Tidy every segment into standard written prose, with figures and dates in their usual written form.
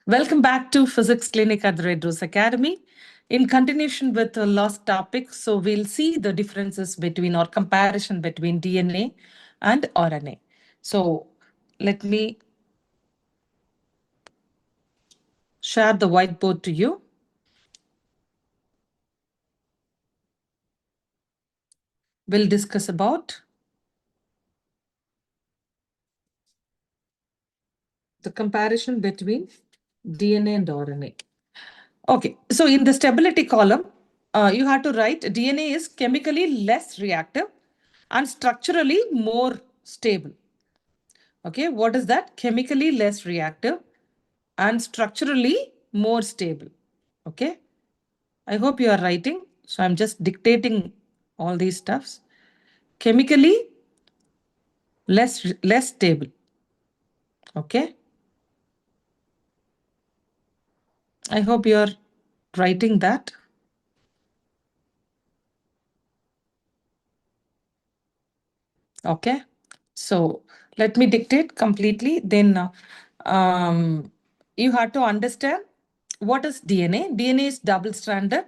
Welcome back to Physics Clinic at the Red Rose Academy. In continuation with the last topic, so we'll see the differences between or comparison between DNA and RNA. So let me share the whiteboard to you. We'll discuss about the comparison between DNA and RNA. Okay, so in the stability column, you have to write DNA is chemically less reactive and structurally more stable. Okay, what is that? Chemically less reactive and structurally more stable. Okay, I hope you are writing. So I'm just dictating all these stuffs. Chemically less stable. Okay, I hope you are writing that. Okay, so let me dictate completely. Then you have to understand what is DNA. DNA is double-stranded.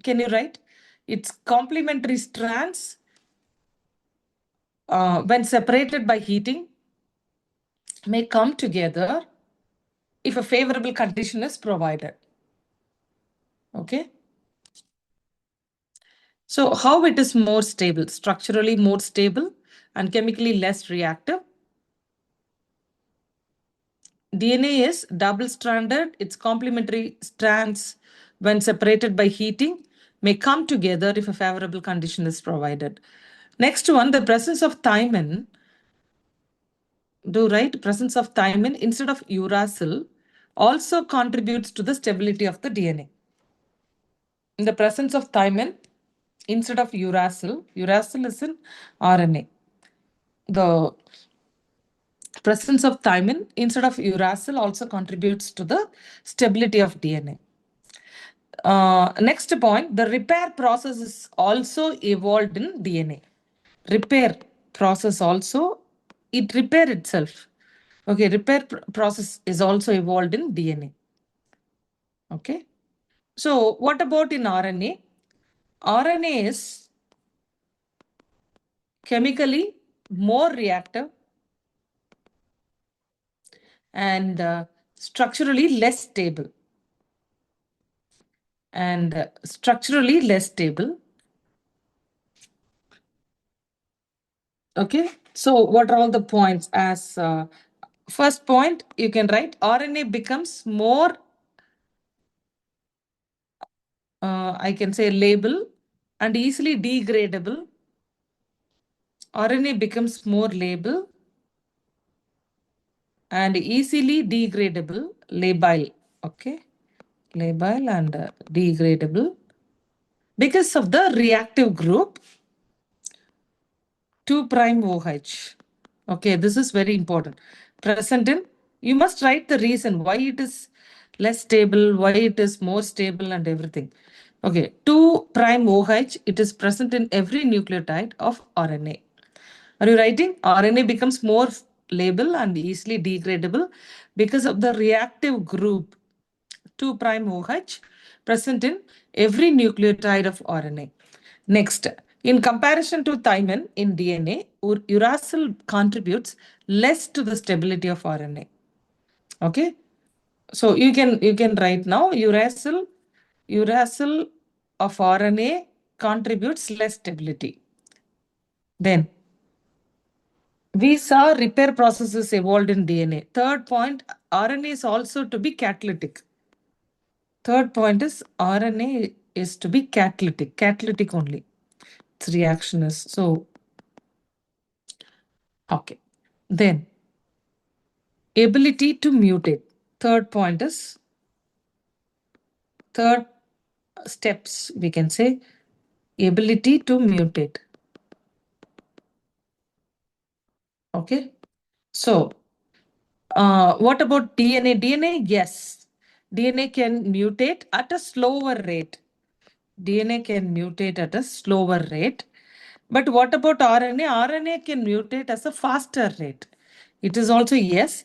Can you write? It's complementary strands when separated by heating may come together if a favorable condition is provided. Okay. So how it is more stable? Structurally more stable and chemically less reactive. DNA is double-stranded. Its complementary strands, when separated by heating, may come together if a favorable condition is provided. Next one, the presence of thymine. Do write presence of thymine instead of uracil also contributes to the stability of the DNA. In the presence of thymine instead of uracil is in RNA. The presence of thymine instead of uracil also contributes to the stability of DNA. Next point, the repair process is also evolved in DNA. Repair process also, it repair itself. Okay, repair process is also evolved in DNA. Okay. So what about in RNA? RNA is chemically more reactive and structurally less stable. Okay, so what are all the points? As first point, you can write RNA becomes more, I can say label and easily degradable. RNA becomes more labile and easily degradable, labile. Okay, labile and degradable because of the reactive group 2' OH. Okay, this is very important. Present in, you must write the reason why it is less stable, why it is more stable and everything. Okay, 2' OH, it is present in every nucleotide of RNA. Are you writing? RNA becomes more labile and easily degradable because of the reactive group 2' OH present in every nucleotide of RNA. Next, in comparison to thymine in DNA, uracil contributes less to the stability of RNA. Okay, so you can write now uracil of RNA contributes less stability. Then we saw repair processes evolved in DNA. Third point, RNA is also to be catalytic. Third point is RNA is to be catalytic only. Its reaction is so. Okay. Then ability to mutate. Third point is third steps, we can say ability to mutate. Okay. So what about DNA? DNA, yes. DNA can mutate at a slower rate. DNA can mutate at a slower rate. But what about RNA? RNA can mutate as a faster rate. It is also yes,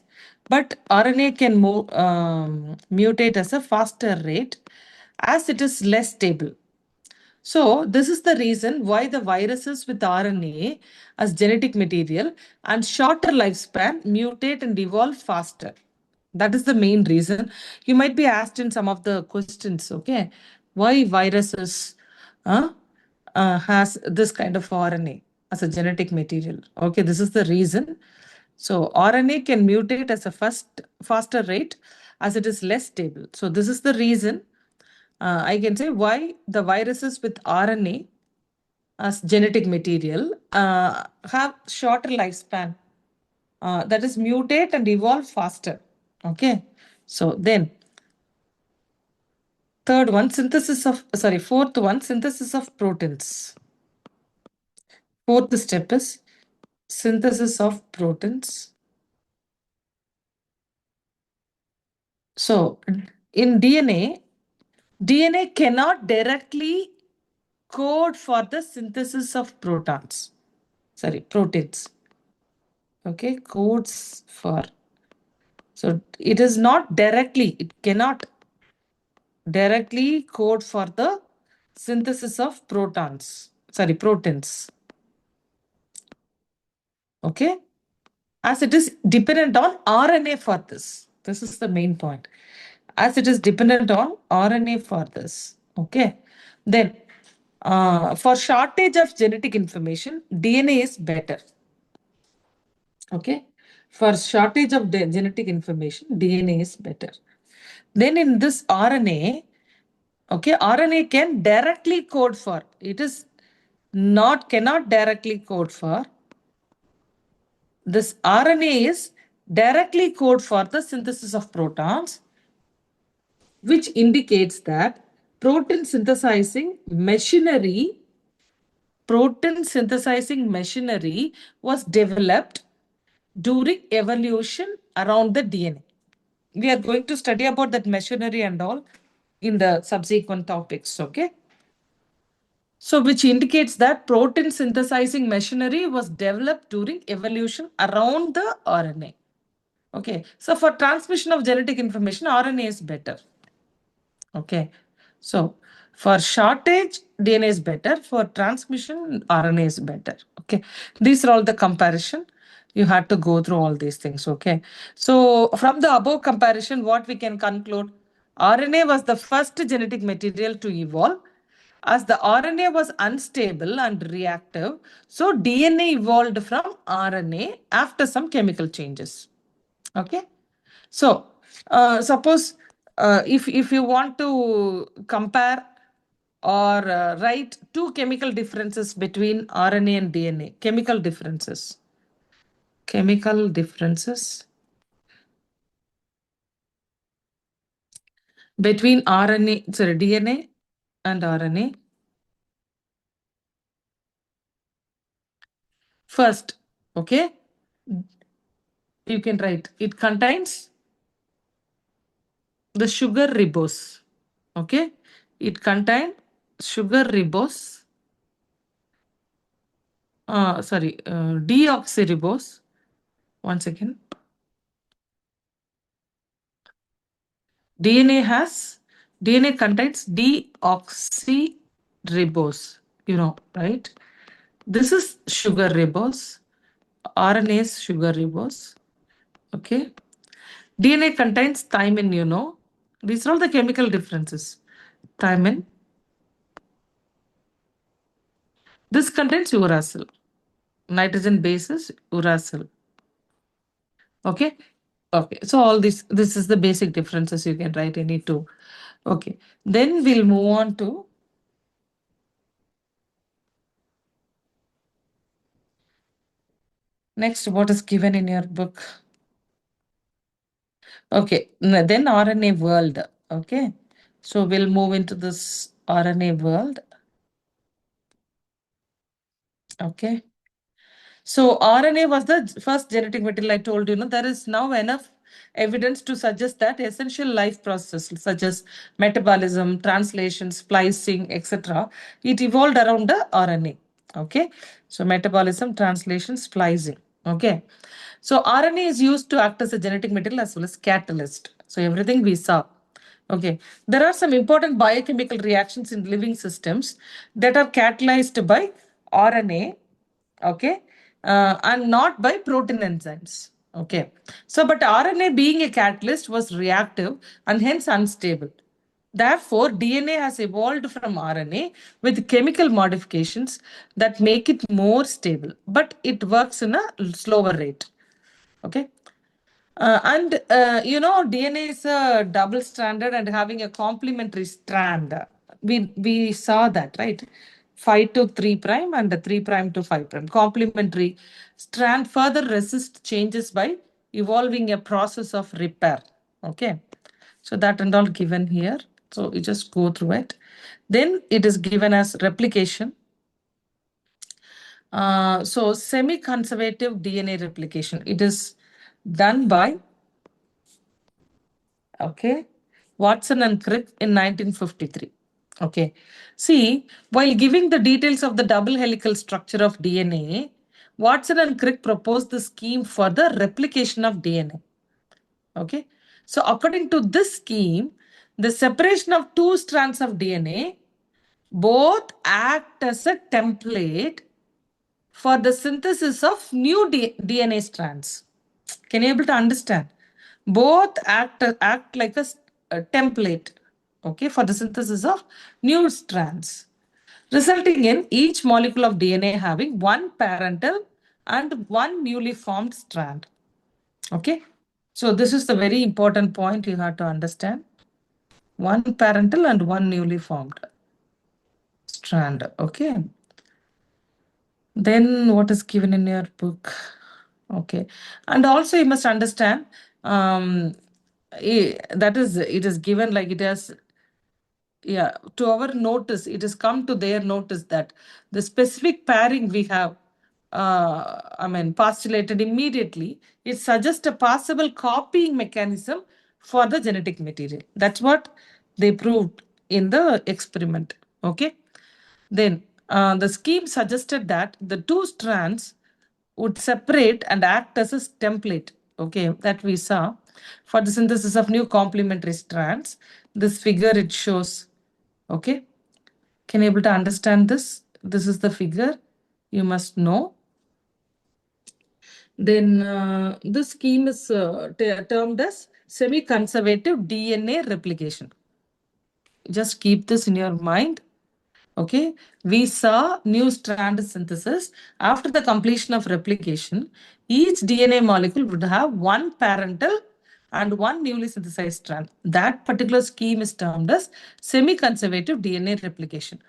but RNA can mutate as a faster rate as it is less stable. So this is the reason why the viruses with RNA as genetic material and shorter lifespan mutate and evolve faster. That is the main reason. You might be asked in some of the questions, okay, why viruses has this kind of RNA as a genetic material. Okay, this is the reason. So RNA can mutate as a faster rate as it is less stable. So this is the reason I can say why the viruses with RNA as genetic material have shorter lifespan. That is mutate and evolve faster. Okay. So then fourth one, synthesis of proteins. Fourth step is synthesis of proteins. So in DNA cannot directly code for the synthesis of proteins. Okay, codes for. So it is not directly, it cannot directly code for the synthesis of proteins. Okay, as it is dependent on RNA for this. This is the main point. As it is dependent on RNA for this. Okay, then for shortage of genetic information, DNA is better. Okay, for shortage of genetic information, DNA is better. Then in this RNA, okay, RNA can directly code for, it is not, cannot directly code for, this RNA is directly code for the synthesis of protons, which indicates that protein synthesizing machinery was developed during evolution around the DNA. We are going to study about that machinery and all in the subsequent topics, okay? So which indicates that protein synthesizing machinery was developed during evolution around the RNA. Okay, so for transmission of genetic information, RNA is better. Okay, so for shortage, DNA is better. For transmission, RNA is better. Okay, these are all the comparison. You had to go through all these things. Okay, so from the above comparison, what we can conclude, RNA was the first genetic material to evolve. As the RNA was unstable and reactive, so DNA evolved from RNA after some chemical changes. Okay, so suppose if you want to compare or write two chemical differences between RNA and DNA, chemical differences between DNA and RNA. First, okay, you can write it contains the sugar ribose. Okay, it contains sugar ribose. Deoxyribose. Once again, DNA contains deoxyribose. You know, right? This is sugar ribose. RNA is sugar ribose. Okay. DNA contains thymine, you know. These are all the chemical differences. Thymine. This contains uracil. Nitrogen bases, uracil. Okay. Okay. So all this is the basic differences. You can write any two. Okay. Then we'll move on to next, what is given in your book. Okay, then RNA world. Okay, so we'll move into this RNA world. Okay, so RNA was the first genetic material. I told you, there is now enough evidence to suggest that essential life processes such as metabolism, translation, splicing, etc., it evolved around the RNA. Okay, so metabolism, translation, splicing. Okay. So RNA is used to act as a genetic material as well as catalyst. So everything we saw. Okay. There are some important biochemical reactions in living systems that are catalyzed by RNA. Okay. And not by protein enzymes. Okay. So, but RNA being a catalyst was reactive and hence unstable. Therefore, DNA has evolved from RNA with chemical modifications that make it more stable, but it works in a slower rate. Okay. DNA is a double stranded and having a complementary strand. We saw that, right? 5 to 3 prime and 3 prime to 5 prime. Complementary strand further resists changes by evolving a process of repair. Okay. So that and all given here. So you just go through it. Then it is given as replication. So semi-conservative DNA replication. It is done by Watson and Crick in 1953. Okay. See, while giving the details of the double helical structure of DNA, Watson and Crick proposed the scheme for the replication of DNA. Okay. So according to this scheme, the separation of two strands of DNA both act as a template for the synthesis of new DNA strands. Can you able to understand? Both act like a template, okay, for the synthesis of new strands, resulting in each molecule of DNA having one parental and one newly formed strand. Okay, so this is the very important point you have to understand. One parental and one newly formed strand. Okay. Then what is given in your book? Okay. And also you must understand that is, it is given like it has, yeah, to our notice, it has come to their notice that the specific pairing we have, postulated immediately, it suggests a possible copying mechanism for the genetic material. That's what they proved in the experiment. Okay. Then the scheme suggested that the two strands would separate and act as a template, okay, that we saw for the synthesis of new complementary strands. This figure it shows, okay. Can you able to understand this? This is the figure you must know. Then this scheme is termed as semi-conservative DNA replication. Just keep this in your mind. Okay, we saw new strand synthesis. After the completion of replication, each DNA molecule would have one parental and one newly synthesized strand. That particular scheme is termed as semi-conservative DNA replication.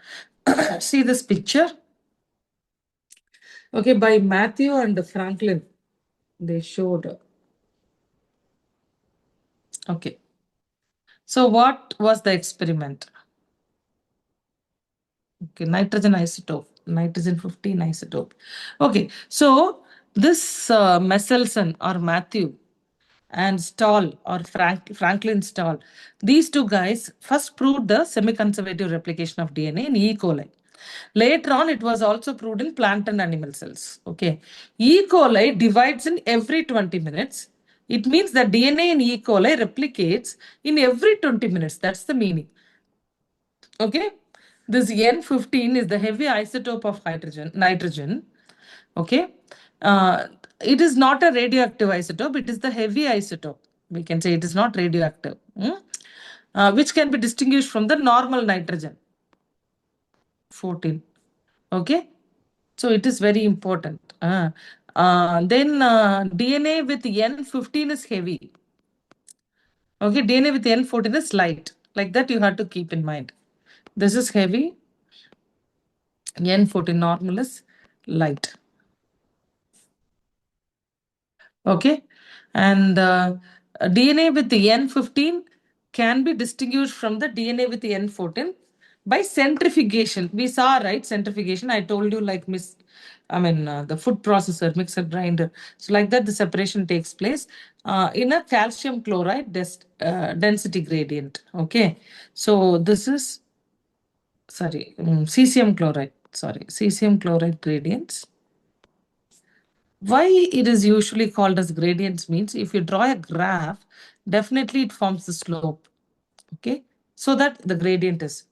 See this picture? Okay, by Matthew and Franklin, they showed. Okay. So what was the experiment? Okay, nitrogen isotope, nitrogen 15 isotope. Okay, so this Messelson or Matthew and Stahl or Franklin Stahl, these two guys first proved the semi-conservative replication of DNA in E. coli. Later on, it was also proved in plant and animal cells. Okay, E. coli divides in every 20 minutes. It means that DNA in E. coli replicates in every 20 minutes. That's the meaning. Okay, this N15 is the heavy isotope of nitrogen. Okay, it is not a radioactive isotope, it is the heavy isotope. We can say it is not radioactive, which can be distinguished from the normal nitrogen 14. Okay, so it is very important. Then DNA with N15 is heavy. Okay, DNA with N14 is light. Like that, you have to keep in mind. This is heavy. N14 normal is light. Okay, and DNA with the N15 can be distinguished from the DNA with the N14 by centrifugation. We saw, right, centrifugation. I told you like the food processor, mixer grinder. So like that, the separation takes place in a calcium chloride density gradient. Okay, so this is, cesium chloride, cesium chloride gradients. Why it is usually called as gradients means if you draw a graph, definitely it forms the slope. Okay, so that the gradient is.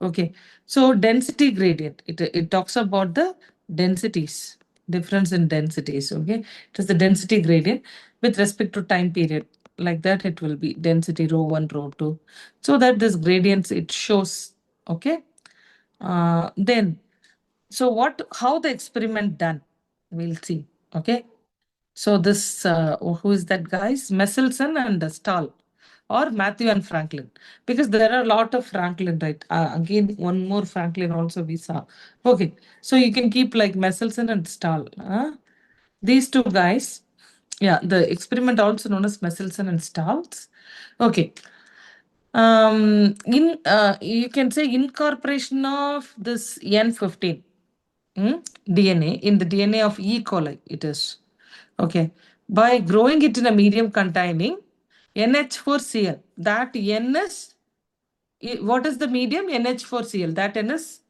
Okay, so density gradient, it talks about the densities, difference in densities. Okay, it is the density gradient with respect to time period. Like that, it will be density rho 1, rho 2. So that this gradients it shows. Okay, then so how the experiment done? We'll see. Okay. So this, who is that guys? Messelson and Stahl or Matthew and Franklin. Because there are a lot of Franklin, right? Again, one more Franklin also we saw. Okay. So you can keep like Messelson and Stahl. These two guys. Yeah, the experiment also known as Messelson and Stahl's. Okay. You can say incorporation of this N15 DNA in the DNA of E. coli, it is. Okay. By growing it in a medium containing NH4Cl, that N is, what is the medium? NH4Cl, that N is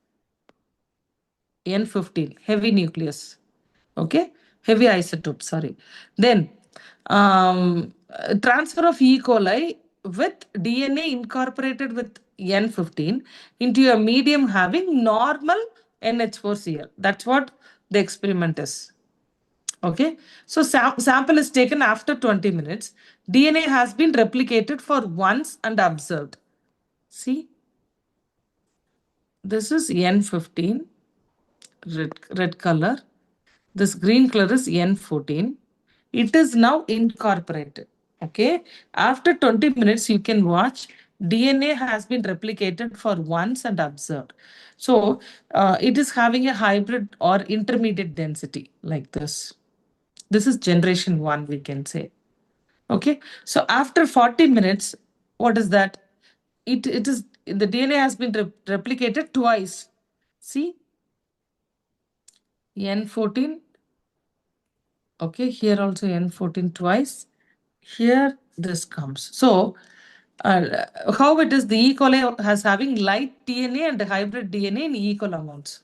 N15, heavy nucleus. Okay, heavy isotope, sorry. Then transfer of E. coli with DNA incorporated with N15 into a medium having normal NH4Cl. That's what the experiment is. Okay, so sample is taken after 20 minutes. DNA has been replicated for once and observed. See, this is N15, red color. This green color is N14. It is now incorporated. Okay, after 20 minutes, you can watch DNA has been replicated for once and observed. So it is having a hybrid or intermediate density like this. This is generation 1, we can say. Okay, so after 40 minutes, what is that? It is the DNA has been replicated twice. See, N14. Okay, here also N14 twice. Here this comes. So how it is, the E. coli has having light DNA and hybrid DNA in equal amounts.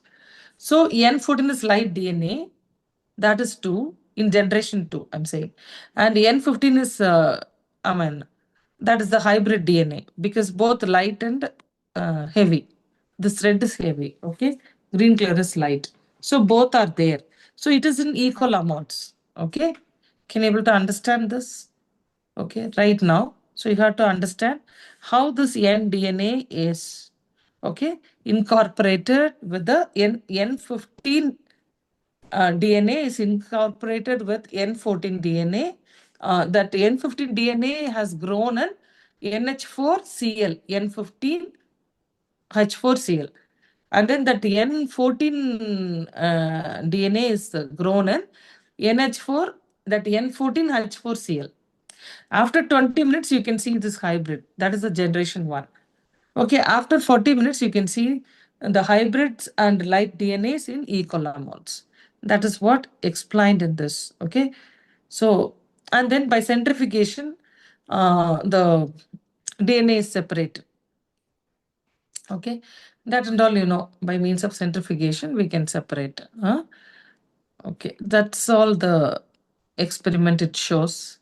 So N14 is light DNA, that is 2 in generation 2, I'm saying. And N15 is, that is the hybrid DNA because both light and heavy. This red is heavy, okay? Green color is light. So both are there. So it is in equal amounts, okay? Can you able to understand this? Okay, right now. So you have to understand how this nDNA is, okay, incorporated with the N15 DNA is incorporated with N14 DNA. That N15 DNA has grown an NH4Cl, N15 H4Cl. And then that N14 DNA is grown in NH4, that N14 H4Cl. After 20 minutes, you can see this hybrid. That is the generation 1. Okay, after 40 minutes, you can see the hybrids and light DNAs in equal amounts. That is what explained in this. Okay, so and then by centrifugation, the DNA is separated. Okay, that and all, by means of centrifugation, we can separate. Okay, that's all the experiment it shows.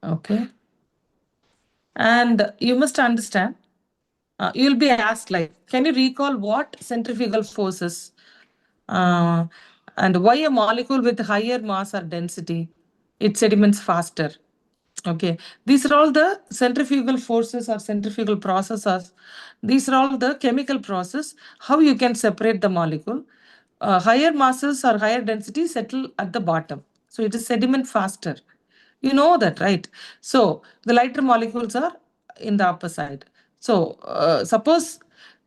Okay, and you must understand. You'll be asked, like, can you recall what centrifugal forces and why a molecule with higher mass or density, it sediments faster? Okay, these are all the centrifugal forces or centrifugal processes. These are all the chemical process, how you can separate the molecule. Higher masses or higher density settle at the bottom. So it is sediment faster. You know that, right? So the lighter molecules are in the upper side. So suppose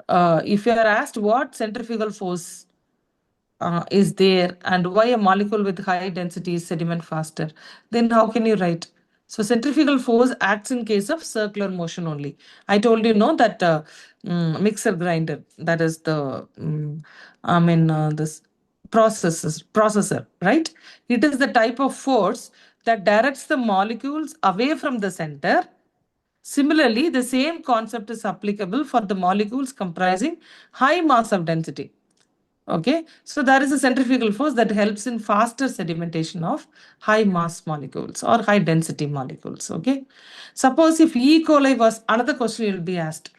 if you are asked what centrifugal force is there and why a molecule with high density is sediment faster, then how can you write? So centrifugal force acts in case of circular motion only. I told you know that mixer grinder, that is the this processor, right? It is the type of force that directs the molecules away from the center. Similarly, the same concept is applicable for the molecules comprising high mass of density. Okay, so there is a centrifugal force that helps in faster sedimentation of high mass molecules or high density molecules. Okay, suppose if E. coli was another question you'll be asked.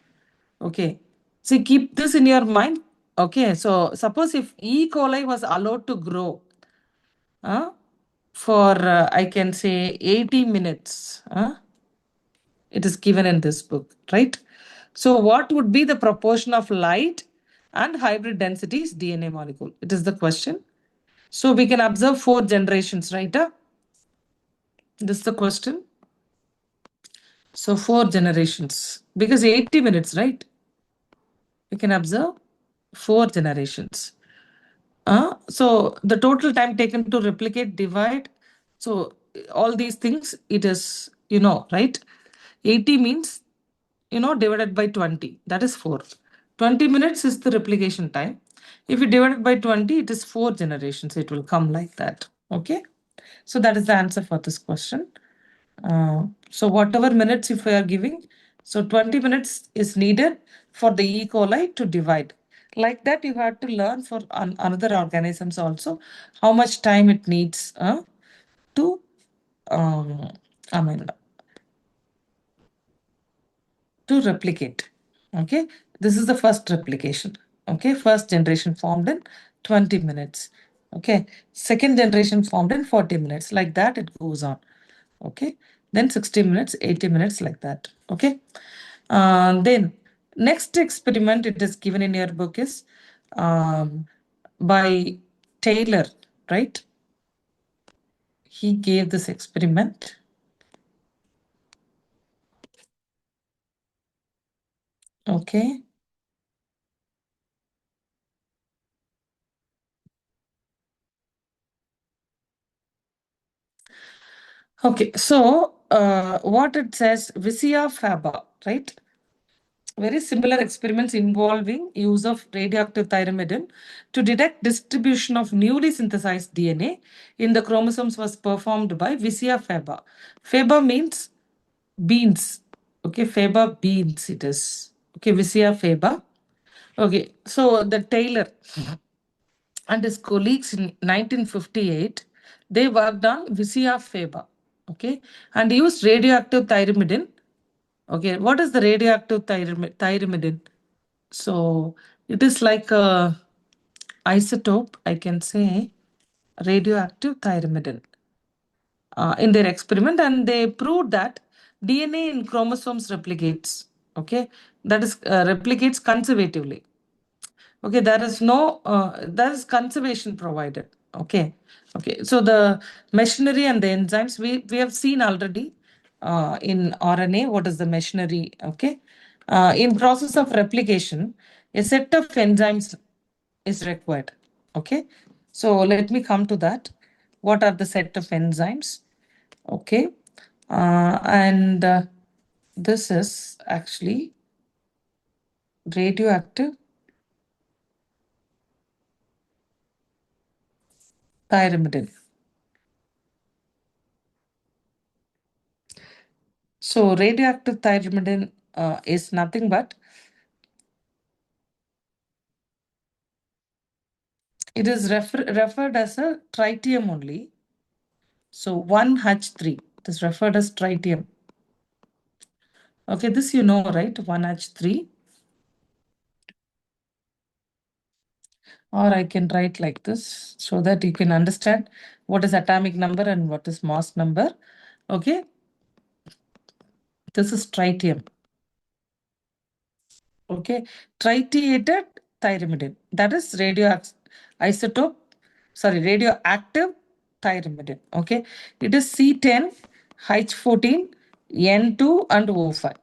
Okay, so keep this in your mind. Okay, so suppose if E. coli was allowed to grow for I can say 80 minutes. It is given in this book, right? So what would be the proportion of light and hybrid densities DNA molecule? It is the question. So we can observe 4 generations, right? This is the question. So 4 generations, because 80 minutes, right? We can observe 4 generations. So the total time taken to replicate, divide. So all these things, it is, right? 80 means, divided by 20, that is 4. 20 minutes is the replication time. If you divide it by 20, it is 4 generations. It will come like that. Okay. So that is the answer for this question. So whatever minutes if we are giving, so 20 minutes is needed for the E. coli to divide. Like that, you have to learn for another organisms also how much time it needs to, I mean, to replicate. Okay, this is the first replication. Okay, first generation formed in 20 minutes. Okay, second generation formed in 40 minutes. Like that, it goes on. Okay, then 60 minutes, 80 minutes, like that. Okay, then next experiment it is given in your book is by Taylor, right? He gave this experiment. Okay. Okay, so what it says, Visia faba, right? Very similar experiments involving use of radioactive thyramidine to detect distribution of newly synthesized DNA in the chromosomes was performed by Visia faba. Faba means beans. Okay, faba beans it is. Okay, Visia faba. Okay, so the Taylor and his colleagues in 1958, they worked on Visia faba, okay, and used radioactive thyramidine. Okay, what is the radioactive thyramidine? So it is like a isotope, I can say, radioactive thyramidine in their experiment, and they proved that DNA in chromosomes replicates. Okay, that is replicates conservatively. Okay, there is conservation provided. Okay, okay. So the machinery and the enzymes we have seen already in RNA. What is the machinery? Okay, in process of replication, a set of enzymes is required. Okay, so let me come to that. What are the set of enzymes? Okay, and this is actually radioactive pyrimidine. So radioactive thyramidine is nothing but it is referred as a tritium only. So 1H3 it is referred as tritium. Okay, this you know, right? 1H3. Or I can write like this so that you can understand what is atomic number and what is mass number. Okay, this is tritium. Okay, tritiated thyramidine. That is radioactive thyramidine. Okay, it is C10, H14, N2, and O5.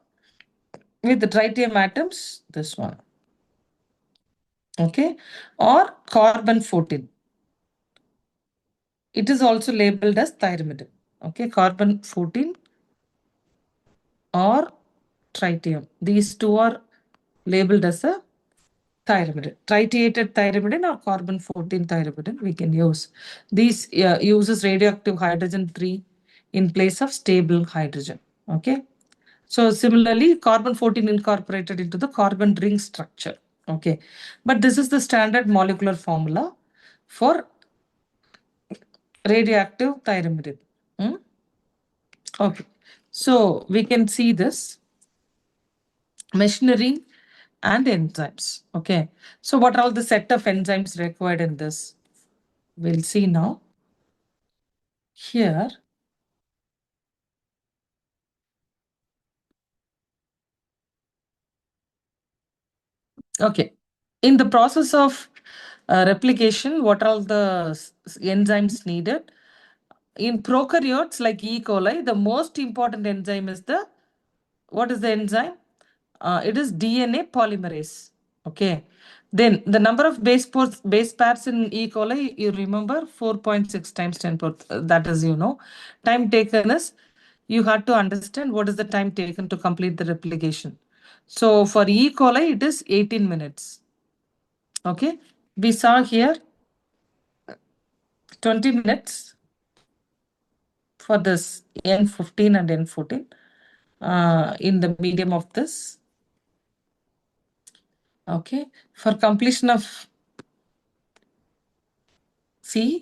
With the tritium atoms, this one. Okay, or carbon 14. It is also labeled as thyramidine. Okay, carbon 14 or tritium. These two are labeled as a thyramidine, tritiated thyramidine or carbon 14 thyramidine we can use. These uses radioactive hydrogen 3 in place of stable hydrogen. Okay. So similarly, carbon 14 incorporated into the carbon ring structure. Okay, but this is the standard molecular formula for radioactive thyramidine. Hmm? Okay, so we can see this machinery and enzymes. Okay, so what are all the set of enzymes required in this? We'll see now. Here, okay, in the process of replication, what are all the enzymes needed? In prokaryotes like E. coli, the most important enzyme is the, what is the enzyme? It is DNA polymerase. Okay. Then the number of base pairs in E. coli, you remember 4.6 times 10 power. That is, time taken is, you have to understand what is the time taken to complete the replication. So for E. coli, it is 18 minutes. Okay. We saw here 20 minutes for this N15 and N14 in the medium of this. Okay. For completion of C,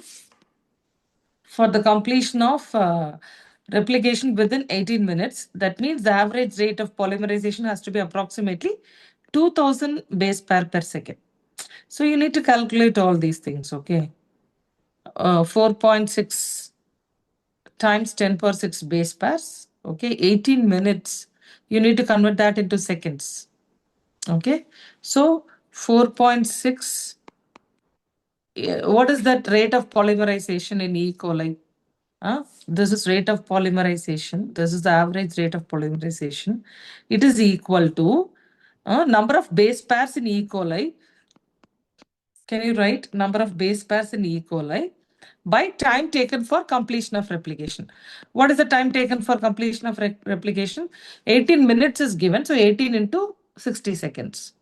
for the completion of replication within 18 minutes, that means the average rate of polymerization has to be approximately 2000 base pair per second. So you need to calculate all these things, okay? 4.6 times 10 power 6 base pairs, okay? 18 minutes. You need to convert that into seconds, okay? So 4.6, what is that rate of polymerization in E. coli? This is rate of polymerization. This is the average rate of polymerization. It is equal to number of base pairs in E. coli. Can you write number of base pairs in E. coli by time taken for completion of replication? What is the time taken for completion of replication? 18 minutes is given. So 18 into 60 seconds.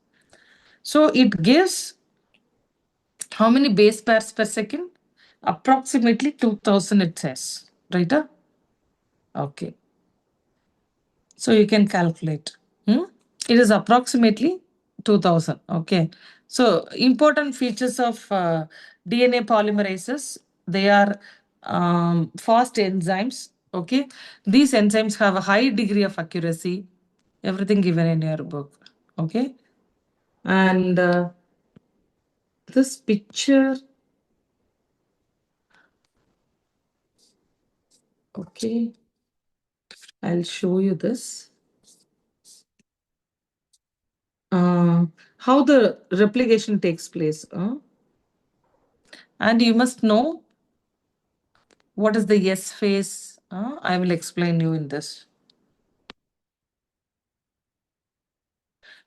So it gives how many base pairs per second? Approximately 2000 it says. Right? Okay. So you can calculate. It is approximately 2000. Okay. So important features of DNA polymerases, they are fast enzymes. Okay. These enzymes have a high degree of accuracy. Everything given in your book. Okay. And this picture. Okay. I'll show you this. How the replication takes place. And you must know what is the S phase. I will explain you in this.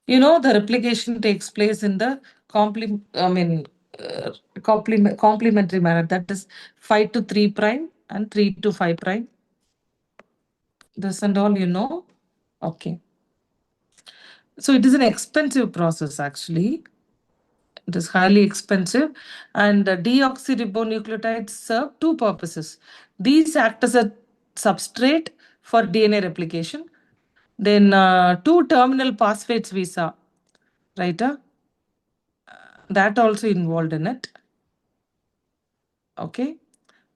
The replication takes place in the complementary manner. That is 5 to 3 prime and 3 to 5 prime. This and all Okay. So it is an expensive process actually. It is highly expensive, and deoxyribonucleotides serve two purposes. These act as a substrate for DNA replication. Then two terminal phosphates we saw, right? That also involved in it. Okay.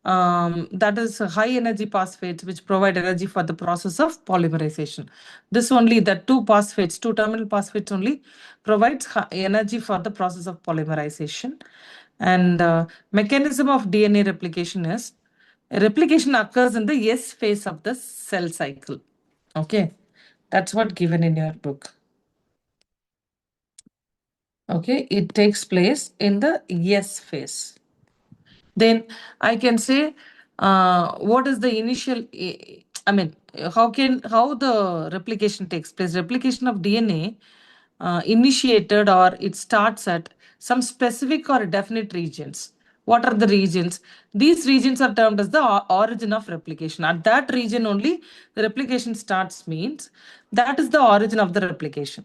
That is high energy phosphates which provide energy for the process of polymerization. This only, the two terminal phosphates only provides energy for the process of polymerization. And mechanism of DNA replication is, replication occurs in the S phase of the cell cycle. Okay, that's what given in your book. Okay, it takes place in the S phase. Then I can say what is the initial, how the replication takes place. Replication of DNA initiated, or it starts at some specific or definite regions. What are the regions? These regions are termed as the origin of replication. At that region only the replication starts, means that is the origin of the replication.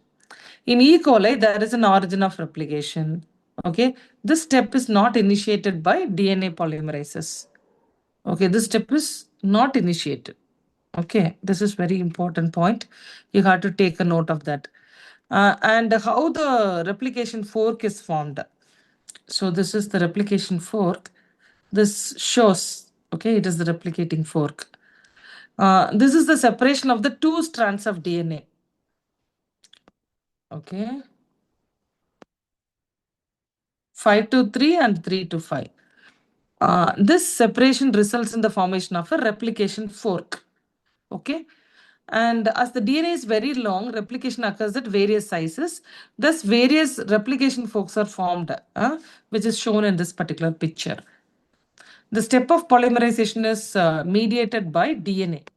In E. coli, there is an origin of replication. Okay, this step is not initiated by DNA polymerases. Okay, this step is not initiated. Okay, this is very important point. You have to take a note of that. And how the replication fork is formed. So this is the replication fork. This shows, okay, it is the replicating fork. This is the separation of the two strands of DNA. Okay. 5 to 3 and 3 to 5. This separation results in the formation of a replication fork. Okay. And as the DNA is very long, replication occurs at various sizes. Thus, various replication forks are formed, which is shown in this particular picture. The step of polymerization is mediated by DNA.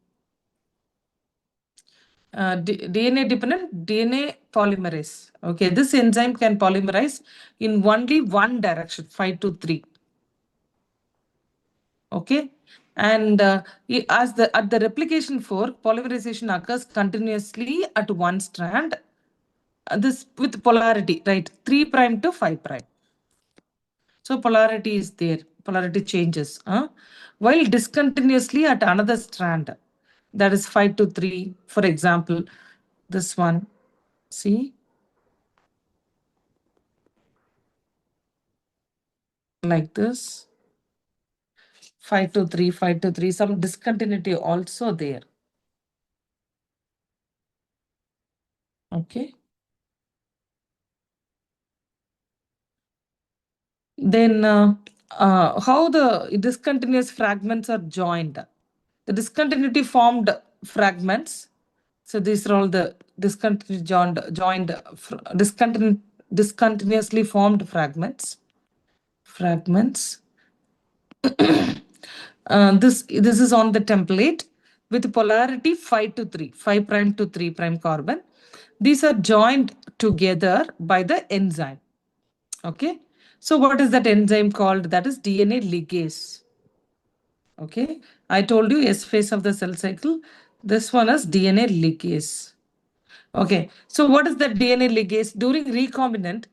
DNA dependent DNA polymerase. Okay, this enzyme can polymerize in only one direction, 5 to 3. Okay, and at the replication fork, polymerization occurs continuously at one strand. This with polarity, right? 3 prime to 5 prime. So polarity is there. Polarity changes. While discontinuously at another strand, that is 5 to 3. For example, this one. See, like this. 5 to 3, 5 to 3. Some discontinuity also there. Okay. Then how the discontinuous fragments are joined. The discontinuity formed fragments. So these are all the discontinuously formed fragments. This is on the template with polarity 5 to 3, 5 prime to 3 prime carbon. These are joined together by the enzyme. Okay. So what is that enzyme called? That is DNA ligase. Okay. I told you S phase of the cell cycle. This one is DNA ligase. Okay. So what is the DNA ligase? During recombinant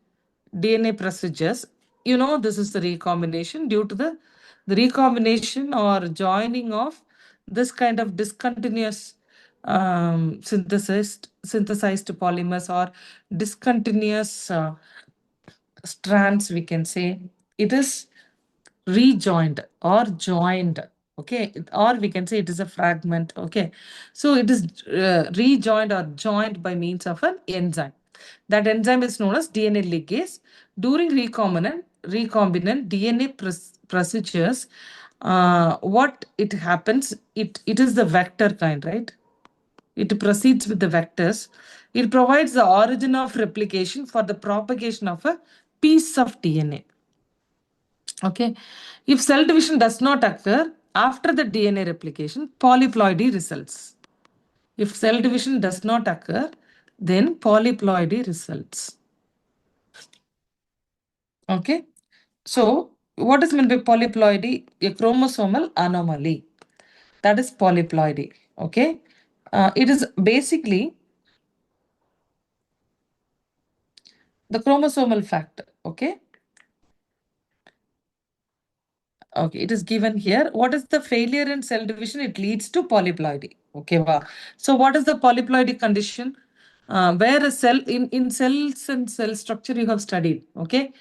DNA procedures, this is the recombination due to the recombination or joining of this kind of discontinuous synthesized polymers or discontinuous strands, we can say. It is rejoined or joined. Okay, or we can say it is a fragment. Okay, so it is rejoined or joined by means of an enzyme. That enzyme is known as DNA ligase. During recombinant DNA procedures, what it happens, it is the vector kind, right? It proceeds with the vectors. It provides the origin of replication for the propagation of a piece of DNA. Okay. If cell division does not occur after the DNA replication, polyploidy results. If cell division does not occur, then polyploidy results. Okay. So, what is meant by polyploidy? A chromosomal anomaly. That is polyploidy. Okay. It is basically the chromosomal factor. Okay. Okay, it is given here. What is the failure in cell division? It leads to polyploidy. Okay, wow. So what is the polyploidy condition? Where a cell in cells and cell structure you have studied. Okay.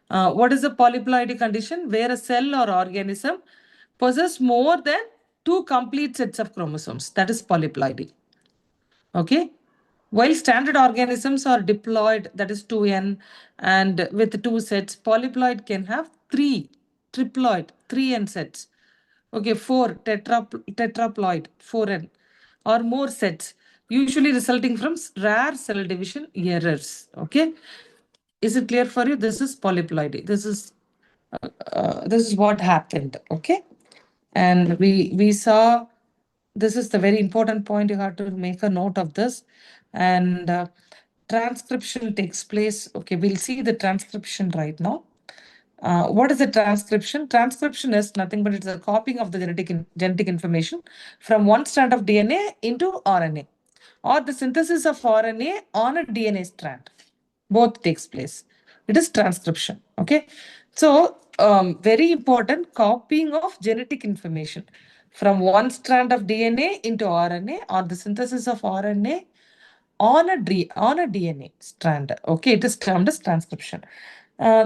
What is the polyploidy condition? Where a cell or organism possesses more than two complete sets of chromosomes. That is polyploidy. Okay. While standard organisms are diploid, that is 2n, and with two sets, polyploid can have three, triploid, 3n sets. Okay, four, tetraploid, 4n, or more sets, usually resulting from rare cell division errors. Okay, is it clear for you? This is polyploidy. This is what happened. Okay, and we saw. This is the very important point. You have to make a note of this, and transcription takes place. Okay, we'll see the transcription right now. What is the transcription? Transcription is nothing but it's a copying of the genetic information from one strand of DNA into RNA, or the synthesis of RNA on a DNA strand. Both takes place. It is transcription. Okay. So very important, copying of genetic information from one strand of DNA into RNA, or the synthesis of RNA on a DNA strand. Okay, it is termed as transcription.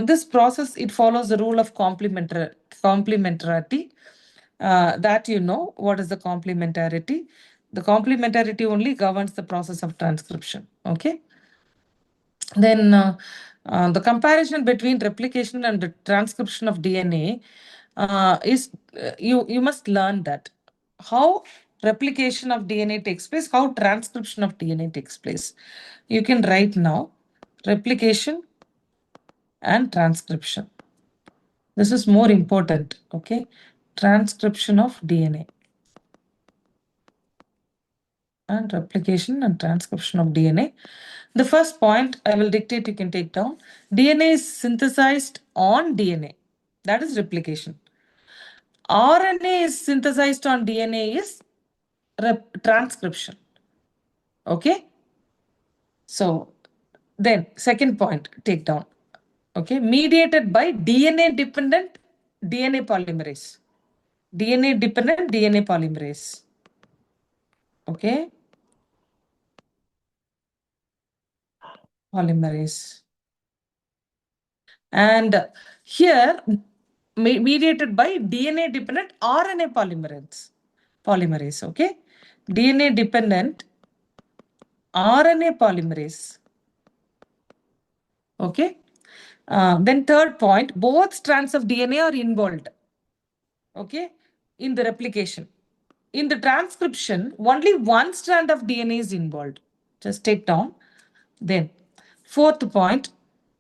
This process, it follows the rule of complementarity. That you know what is the complementarity. The complementarity only governs the process of transcription. Okay. Then the comparison between replication and the transcription of DNA is you must learn that how replication of DNA takes place, how transcription of DNA takes place. You can write now replication and transcription. This is more important. Okay, transcription of DNA and replication and transcription of DNA. The first point I will dictate, you can take down. DNA is synthesized on DNA. That is replication. RNA is synthesized on DNA is transcription. Okay. So then second point, take down. Okay. Mediated by DNA dependent DNA polymerase. DNA dependent DNA polymerase. Okay. Polymerase. And here mediated by DNA dependent RNA polymerase. Okay. DNA dependent RNA polymerase. Okay. Then third point, both strands of DNA are involved. Okay. In the replication. In the transcription, only one strand of DNA is involved. Just take down. Then fourth point,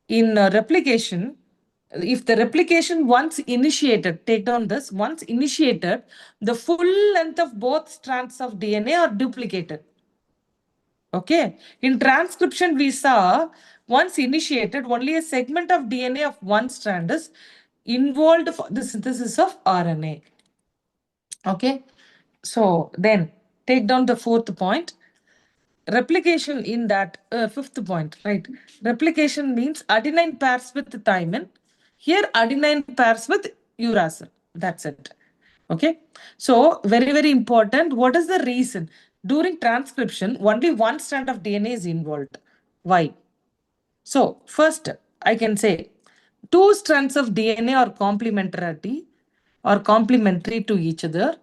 in replication, if the replication once initiated, take down this, once initiated, the full length of both strands of DNA are duplicated. Okay. In transcription, we saw once initiated, only a segment of DNA of one strand is involved for the synthesis of RNA. Okay. So then take down the fourth point. Replication in that fifth point, right? Replication means adenine pairs with thymine. Here, adenine pairs with uracil. That's it. Okay. So very, very important. What is the reason? During transcription, only one strand of DNA is involved. Why? So first, I can say two strands of DNA are complementary to each other,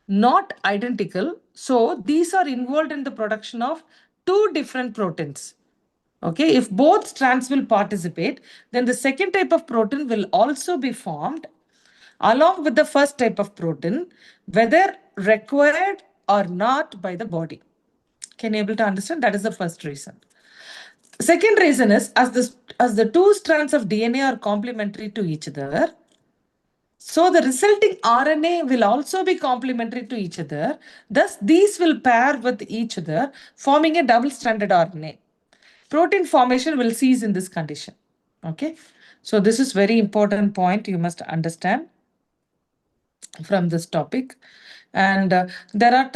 not identical. So these are involved in the production of two different proteins. Okay, if both strands will participate, then the second type of protein will also be formed along with the first type of protein, whether required or not by the body. Can you able to understand? That is the first reason. Second reason is as the two strands of DNA are complementary to each other, so the resulting RNA will also be complementary to each other. Thus, these will pair with each other, forming a double-stranded RNA. Protein formation will cease in this condition. Okay. So this is very important point you must understand from this topic. And there are